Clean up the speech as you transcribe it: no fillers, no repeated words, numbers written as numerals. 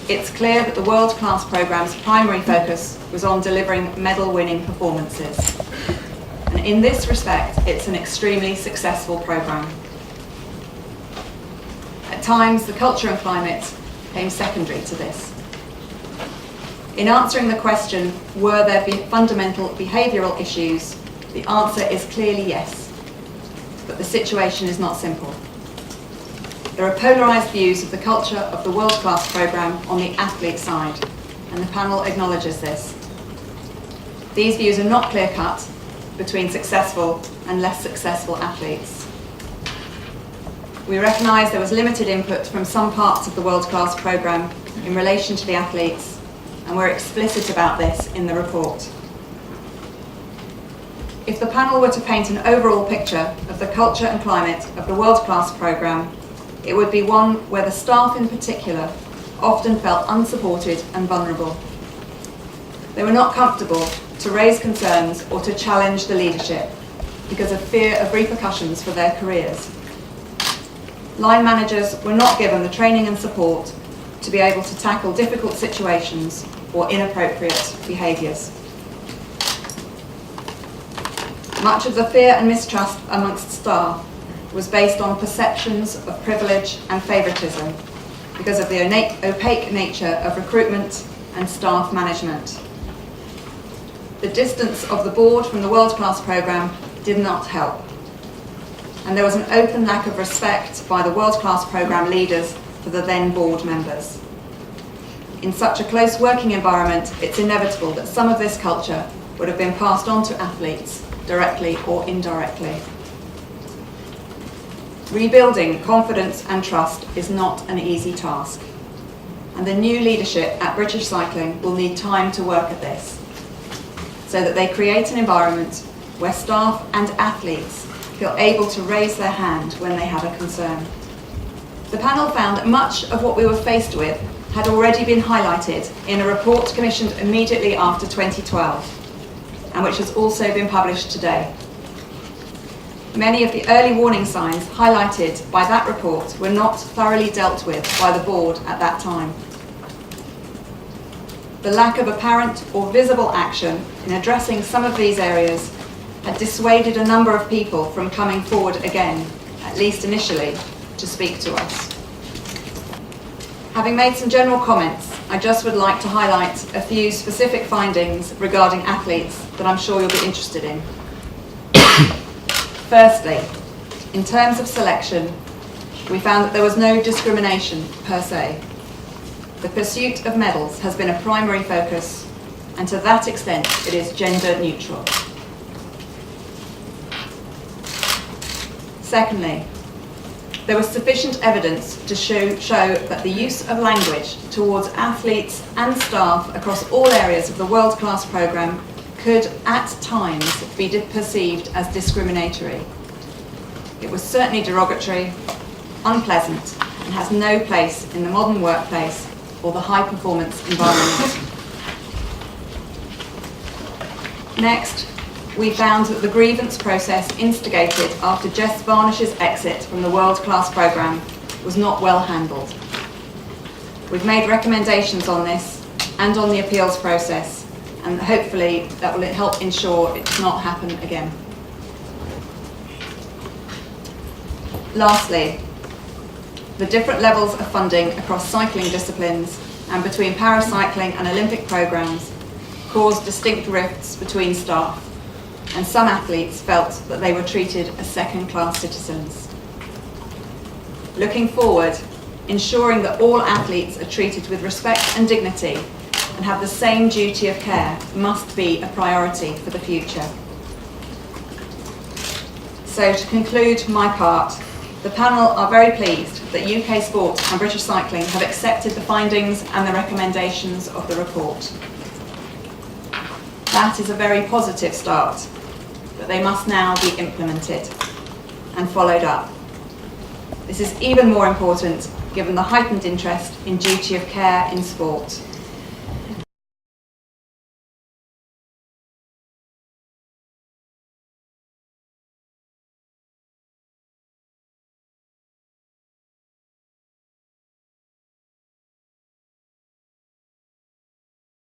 it's clear that the world-class programme's primary focus was on delivering medal-winning performances. And in this respect, it's an extremely successful programme. At times, the culture and climate came secondary to this. In answering the question, were there fundamental behavioural issues, the answer is clearly yes. But the situation is not simple. There are polarised views of the culture of the world-class programme on the athlete side, and the panel acknowledges this. These views are not clear-cut between successful and less successful athletes. We recognise there was limited input from some parts of the world-class programme in relation to the athletes, and we're explicit about this in the report. If the panel were to paint an overall picture of the culture and climate of the world-class programme, it would be one where the staff in particular often felt unsupported and vulnerable. They were not comfortable to raise concerns or to challenge the leadership because of fear of repercussions for their careers. Line managers were not given the training and support to be able to tackle difficult situations or inappropriate behaviours. Much of the fear and mistrust amongst staff was based on perceptions of privilege and favouritism because of the opaque nature of recruitment and staff management. The distance of the board from the world-class programme did not help, and there was an open lack of respect by the world-class programme leaders for the then board members. In such a close working environment, it's inevitable that some of this culture would have been passed on to athletes, directly or indirectly. Rebuilding confidence and trust is not an easy task, and the new leadership at British Cycling will need time to work at this, so that they create an environment where staff and athletes feel able to raise their hand when they have a concern. The panel found that much of what we were faced with had already been highlighted in a report commissioned immediately after 2012, and which has also been published today. Many of the early warning signs highlighted by that report were not thoroughly dealt with by the board at that time. The lack of apparent or visible action in addressing some of these areas had dissuaded a number of people from coming forward again, at least initially, to speak to us. Having made some general comments, I just would like to highlight a few specific findings regarding athletes that I'm sure you'll be interested in. Firstly, in terms of selection, we found that there was no discrimination per se. The pursuit of medals has been a primary focus, and to that extent it is gender neutral. Secondly, there was sufficient evidence to show that the use of language towards athletes and staff across all areas of the world-class programme could at times be perceived as discriminatory. It was certainly derogatory, unpleasant, and has no place in the modern workplace or the high-performance environment. Next, we found that the grievance process instigated after Jess Varnish's exit from the world-class programme was not well handled. We've made recommendations on this and on the appeals process, and hopefully that will help ensure it does not happen again. Lastly, the different levels of funding across cycling disciplines and between paracycling and Olympic programmes caused distinct rifts between staff, and some athletes felt that they were treated as second-class citizens. Looking forward, ensuring that all athletes are treated with respect and dignity and have the same duty of care must be a priority for the future. So to conclude my part, the panel are very pleased that UK Sport and British Cycling have accepted the findings and the recommendations of the report. That is a very positive start, but they must now be implemented and followed up. This is even more important given the heightened interest in duty of care in sport.